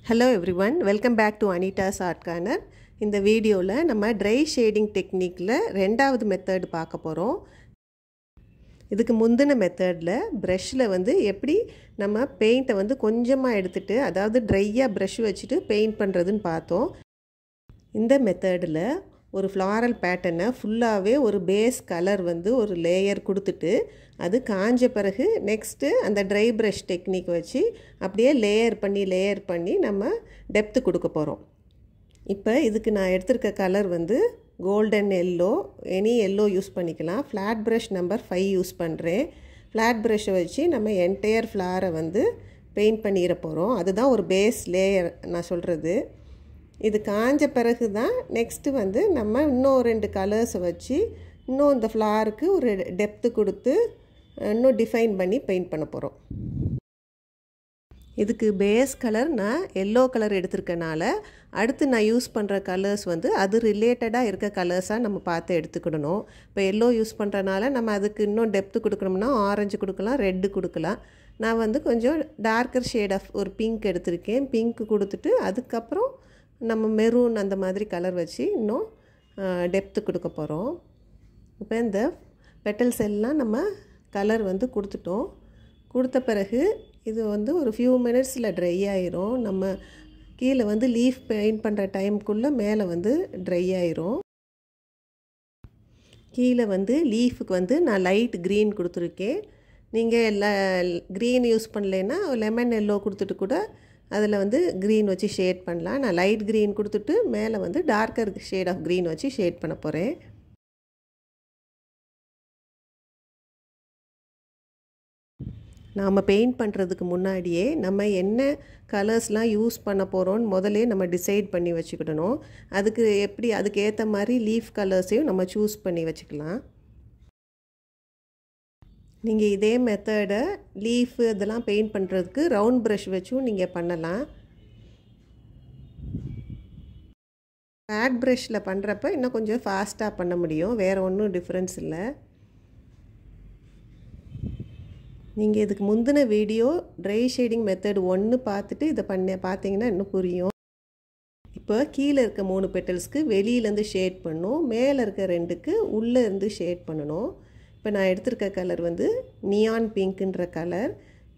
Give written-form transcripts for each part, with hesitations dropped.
Hello everyone, welcome back to Anita's Art Corner. இந்த வீடியோல நம்ம dry shading techniqueல ரெண்டாவது மெத்தட் பார்க்க போறோம். இதுக்கு முந்தின மெத்தட்ல பிரஷ்ல எப்படி நம்ம பெயிண்ட கொஞ்சமா எடுத்துட்டு அதாவது ட்ரையா பிரஷ் வச்சிட்டு பெயிண்ட் பண்றதுன்னு பார்த்தோம். இந்த மெத்தட்ல ஒரு floral pattern ஃபுல்லாவே ஒரு பேஸ் கலர் ஒரு லேயர் கொடுத்துட்டு அது காஞ்ச பிறகு நெக்ஸ்ட் அந்த dry brush டெக்னிக் வச்சு அப்படியே லேயர் பண்ணி நம்ம டெப்த் கொடுக்க போறோம். இப்போ இதுக்கு நான் எடுத்துர்க்க colour golden yellow, any yellow use பண்ணிக்கலாம். flat brush number 5 யூஸ் பண்றேன். flat brush வச்சு நம்ம entire flower பெயிண்ட் பண்ணிர போறோம். அதுதான் ஒரு பேஸ் லேயர் நான் சொல்றது. இது காஞ்ச பிறகு தான் நெக்ஸ்ட் நம்ம இன்னும் ரெண்டு கலர்ஸ் வச்சு இன்னும் இந்த ஃப்ளவருக்கு ஒரு டெப்த் கொடுத்து இன்னும் டிஃபைன் பண்ணி பெயிண்ட் பண்ண போறோம். இதுக்கு பேஸ் கலர் நான் yellow கலர் எடுத்துர்க்கனால அடுத்து நான் யூஸ் பண்ற கலர்ஸ் அது ரிலேட்டடா இருக்க கலர்ஸா நம்ம பார்த்து எடுத்துக்கணும். இப்போ yellow யூஸ் பண்றனால நம்ம அதுக்கு இன்னும் டெப்த் கொடுக்கணும்னா ஆரஞ்சு கொடுக்கலாம், ரெட் கொடுக்கலாம். நான் கொஞ்சம் டார்க்கர் ஷேட் ஆஃப் ஒரு பிங்க் எடுத்துர்க்கேன். பிங்க் கொடுத்துட்டு அதுக்கு அப்புறம் நம்ம மெரூன் அந்த மாதிரி கலர் வச்சு இன்னும் டெப்த் கொடுக்க போறோம். இப்போ இந்த பெட்டல்ஸ் எல்லாம் நம்ம கலர் கொடுத்துட்டோம். கொடுத்த பிறகு இது ஒரு few minutesல ட்ரை ஆயிரும். நம்ம கீழ லீஃப் பெயிண்ட் பண்ற டைம்க்குள்ள மேலே ட்ரை ஆயிரும். கீழ லீஃப்க்கு நான் லைட் green கொடுத்துருக்கேன். நீங்க green யூஸ் பண்ணலைனா லெமன் yellow கொடுத்துட்டு கூட அதில் green வச்சு ஷேட் பண்ணலாம். நான் லைட் green கொடுத்துட்டு மேலே டார்க்கர் ஷேட் ஆஃப் green வச்சு ஷேட் பண்ண போறேன். நாம பெயிண்ட் பண்றதுக்கு முன்னாடியே நம்ம என்ன கலர்ஸ்லாம் யூஸ் பண்ண போறோம்னு முதல்ல நம்ம டிசைட் பண்ணி வச்சுக்கணும். அதுக்கு ஏத்த மாதிரி லீஃப் கலர்ஸையும் நம்ம சூஸ் பண்ணி வச்சுக்கலாம். நீங்க இதே மெத்தட லீஃப் இதெல்லாம் பெயிண்ட் பண்றதுக்கு ரவுண்ட் பிரஷ் வச்சும் நீங்க பண்ணலாம். flat brushல பண்றப்ப இன்னும் கொஞ்சம் ஃபாஸ்டா பண்ண முடியும். வேற ஒண்ணும் டிஃபரன்ஸ் இல்ல. நீங்க இதுக்கு முந்தின வீடியோ dry shading method 1 பார்த்துட்டு இத பாத்தீங்கன்னா இன்னும் புரியும். இப்போ கீழ இருக்க 3 பெட்டல்ஸ்க்கு வெளியில இருந்து ஷேட் பண்ணனும். மேல இருக்க ரெண்டுக்கு உள்ள இருந்து ஷேட் பண்ணனும். இப்போ நான் எடுத்துர்க்க கலர் நியான் பிங்க்ன்ற கலர்.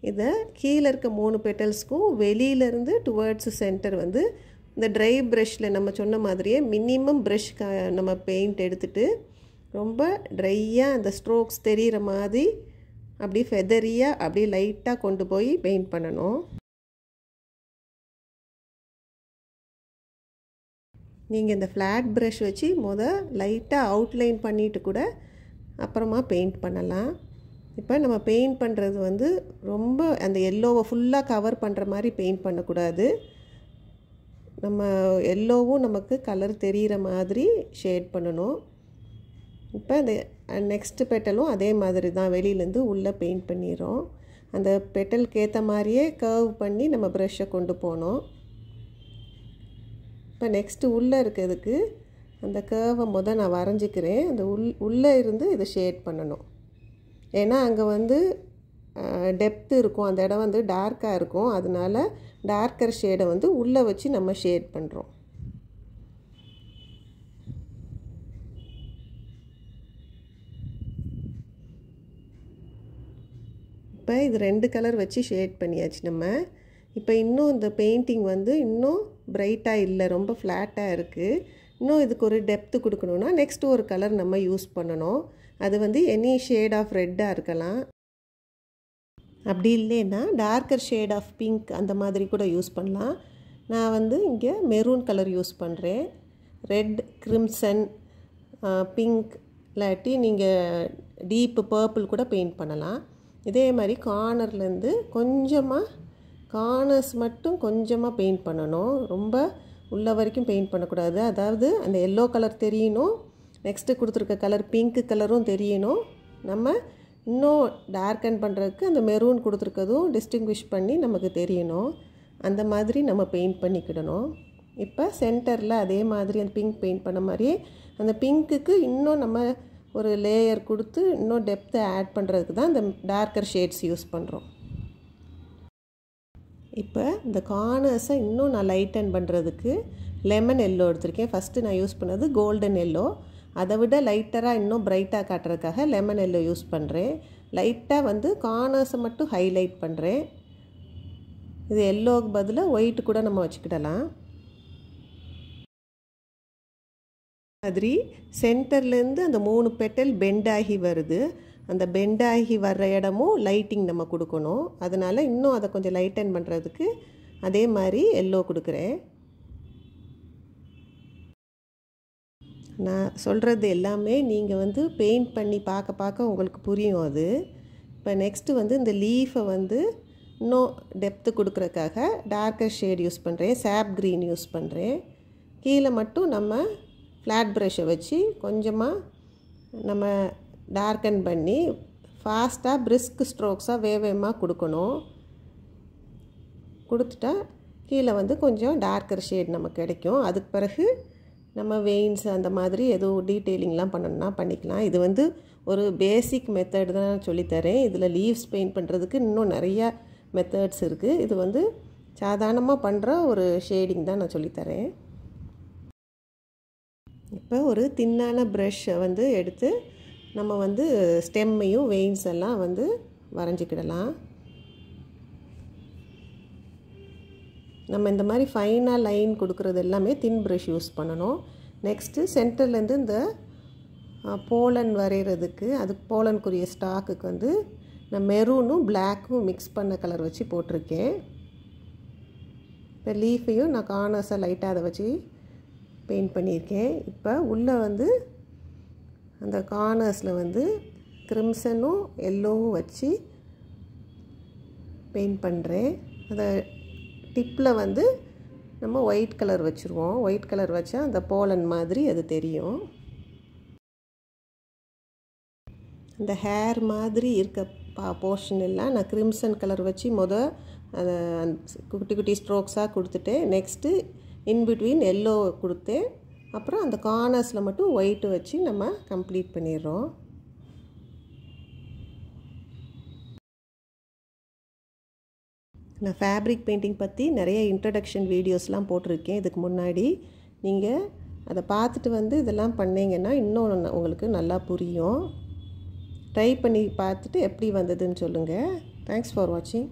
இத கீழ இருக்க 3 பெட்டல்ஸ்க்கும் வெளியில இருந்து டுவர்ட்ஸ் சென்டர் இந்த dry brushல நம்ம சொன்ன மாதிரியே மினிமம் brush நம்ம பெயிண்ட் எடுத்துட்டு ரொம்ப ட்ரையா அந்த ஸ்ட்ரோக்ஸ் தெரியிற மாதிரி அப்படி ஃபெதரியா அப்படி லைட்டா கொண்டு போய் பெயிண்ட் பண்ணனும். நீங்க இந்த flat brush வச்சு லைட்டா அவுட்லைன் பண்ணிட்டு கூட அப்புறமா பெயிண்ட் பண்ணலாம். இப்போ நம்ம பெயிண்ட் பண்றது ரொம்ப அந்த yellowவை ஃபுல்லா கவர் பண்ற மாதிரி பெயிண்ட் பண்ண கூடாது. நம்ம yellowவும் நமக்கு கலர் தெரியிற மாதிரி ஷேட் பண்ணனும். இப்போ இந்த நெக்ஸ்ட் பெட்டலும் அதே மாதிரி தான் வெளியில இருந்து உள்ள பெயிண்ட் பண்ணிரோம். அந்த பெட்டலுக்கு ஏத்த மாதிரியே கர்வ் பண்ணி நம்ம பிரஷ்ஷை கொண்டு போணும். இப்போ நெக்ஸ்ட் உள்ள இருக்குதுக்கு அந்த கர்வை நான் வரைஞ்சிக்கிறேன். அந்த உள்ள இருந்து இத ஷேட் பண்ணனும். ஏனா அங்க டெப்த் இருக்கும். அந்த இடம் டார்க்கா இருக்கும். அதனால டார்க்கர் ஷேடை உள்ள வச்சு நம்ம ஷேட் பண்றோம். இப்போ இது ரெண்டு கலர் வச்சு ஷேட் பண்ணியாச்சு நம்ம. இப்போ இன்னும் இந்த பெயிண்டிங் இன்னும் பிரைட்டா இல்ல, ரொம்ப ஃப்ளாட்டா இருக்கு. இன்னும் இதுக்கு ஒரு டெப்த் கொடுக்கணும்னா நெக்ஸ்ட் ஒரு கலர் நம்ம யூஸ் பண்ணனும். அது எனி ஷேட் ஆஃப் ரெட்டா இருக்கலாம். அப்படி இல்லைனா டார்க்கர் ஷேட் ஆஃப் பிங்க் அந்த மாதிரி கூட யூஸ் பண்ணலாம். நான் இங்க மெரூன் கலர் யூஸ் பண்றேன். ரெட், கிரிம்சன், பிங்க் இல்லாட்டி நீங்க டீப் பர்பிள் கூட பெயிண்ட் பண்ணலாம். இதே மாதிரி கார்னர்ல இருந்து கொஞ்சமா கார்னர்ஸ் மட்டும் கொஞ்சமா பெயிண்ட் பண்ணனும். ரொம்ப உள்ள வரைக்கும் பெயிண்ட் பண்ண கூடாது. அதாவது அந்த yellow கலர் தெரியணும். நெக்ஸ்ட் கொடுத்திருக்க கலர் பிங்க் கலரும் தெரியணும். நம்ம இன்னும் டார்க்கன் பண்றதுக்கு அந்த மெரூன் கொடுத்திருக்கதும் டிஸ்டிங்கிஷ் பண்ணி நமக்கு தெரியணும். அந்த மாதிரி நம்ம பெயிண்ட் பண்ணிக்கிடணும். இப்போ சென்டர்ல அதே மாதிரி அந்த பிங்க் பெயிண்ட் பண்ண மாதிரி அந்த பிங்க்குக்கு இன்னும் நம்ம ஒரு லேயர் கொடுத்து இன்னும் டெப்த் ஆட் பண்றதுக்கு தான் இந்த டார்க்கர் ஷேட்ஸ் யூஸ் பண்றோம். இப்போ இந்த கார்னர்ஸை இன்னும் நான் லைட்டன் பண்ணுறதுக்கு லெமன் எல்லோ எடுத்திருக்கேன். ஃபஸ்ட்டு நான் யூஸ் பண்ணது கோல்டன் எல்லோ. அதை விட லைட்டராக இன்னும் பிரைட்டாக காட்டுறதுக்காக லெமன் எல்லோ யூஸ் பண்ணுறேன். லைட்டாக வந்து கார்னர்ஸை மட்டும் ஹைலைட் பண்ணுறேன். இது எல்லோவுக்கு பதிலாக ஒயிட்டு கூட நம்ம வச்சுக்கிடலாம். மாதிரி சென்டர்லேருந்து அந்த 3 பெட்டல் பெண்டாகி வருது. அந்த பெண்டாகி வர்ற இடமும் லைட்டிங் நம்ம கொடுக்கணும். அதனால் இன்னும் அதை கொஞ்சம் லைட்டன் பண்ணுறதுக்கு அதே மாதிரி எல்லோ கொடுக்குறேன். நான் சொல்கிறது எல்லாமே நீங்கள் வந்து பெயிண்ட் பண்ணி பார்க்க உங்களுக்கு புரியும் அது. இப்போ நெக்ஸ்ட்டு வந்து இந்த லீஃபை வந்து இன்னும் டெப்த்து கொடுக்குறதுக்காக டார்க்கர் ஷேட் யூஸ் பண்ணுறேன். சாப் க்ரீன் யூஸ் பண்ணுறேன். கீழே மட்டும் நம்ம ஃப்ளாட் ப்ரஷ்ஷை வச்சு கொஞ்சமாக நம்ம டார்க்கன் பண்ணி ஃபாஸ்ட்டாக பிரிஸ்க் ஸ்ட்ரோக்ஸாக வேகமாக கொடுக்கணும். கொடுத்துட்டா கீழே வந்து கொஞ்சம் டார்க்கர் ஷேட் நமக்கு கிடைக்கும். அதுக்கு பிறகு நம்ம வெயின்ஸ் அந்த மாதிரி எதுவும் டீட்டெயிலிங்லாம் பண்ணணும்னா பண்ணிக்கலாம். இது வந்து ஒரு பேசிக் மெத்தட் தான் சொல்லித்தரேன். இதில் லீவ்ஸ் பெயிண்ட் பண்ணுறதுக்கு இன்னும் நிறையா மெத்தட்ஸ் இருக்குது. இது வந்து சாதாரணமாக பண்ணுற ஒரு ஷேடிங் தான் நான் சொல்லித்தரேன். இப்போ ஒரு தின்னான ப்ரஷ்ஷை வந்து எடுத்து நம்ம வந்து ஸ்டெம்மையும் வெயின்ஸ் எல்லாம் வந்து வரைஞ்சிக்கிடலாம். நம்ம இந்த மாதிரி ஃபைனாக லைன் கொடுக்குறது எல்லாமே தின் ப்ரஷ் யூஸ் பண்ணணும். நெக்ஸ்ட்டு சென்டர்லேருந்து இந்த போலன் வரைகிறதுக்கு அதுக்கு போலனுக்குரிய ஸ்டாக்குக்கு வந்து நான் மெரூனும் பிளாக்கும் மிக்ஸ் பண்ண கலர் வச்சு போட்டிருக்கேன். இப்போ லீஃபையும் நான் கார்னர்ஸாக லைட்டாக அதை வச்சு பெயிண்ட் பண்ணியிருக்கேன். இப்போ உள்ளே வந்து அந்த கார்னர்ஸில் வந்து கிரிம்சனும் எல்லோவும் வச்சு பெயிண்ட் பண்ணுறேன். அதை டிப்பில் வந்து நம்ம ஒயிட் கலர் வச்சுருவோம். ஒயிட் கலர் வச்சா அந்த போலன் மாதிரி அது தெரியும். இந்த ஹேர் மாதிரி இருக்க போர்ஷன் எல்லாம் நான் கிரிம்சன் கலர் வச்சு அதை குட்டி குட்டி ஸ்ட்ரோக்ஸாக கொடுத்துட்டேன். நெக்ஸ்ட்டு இன்பிட்வீன் எல்லோ கொடுத்தேன். அப்புறம் அந்த கார்னர்ஸில் மட்டும் ஒயிட்டு வச்சு நம்ம கம்ப்ளீட் பண்ணிடுறோம். நான் ஃபேப்ரிக் பெயிண்டிங் பற்றி நிறைய இன்ட்ரடக்ஷன் வீடியோஸ்லாம் போட்டிருக்கேன் இதுக்கு முன்னாடி. நீங்கள் அதை பார்த்துட்டு வந்து இதெல்லாம் பண்ணிங்கன்னா இன்னும் உங்களுக்கு நல்லா புரியும். ட்ரை பண்ணி பார்த்துட்டு எப்படி வந்ததுன்னு சொல்லுங்கள். தேங்க்ஸ் ஃபார் வாட்சிங்.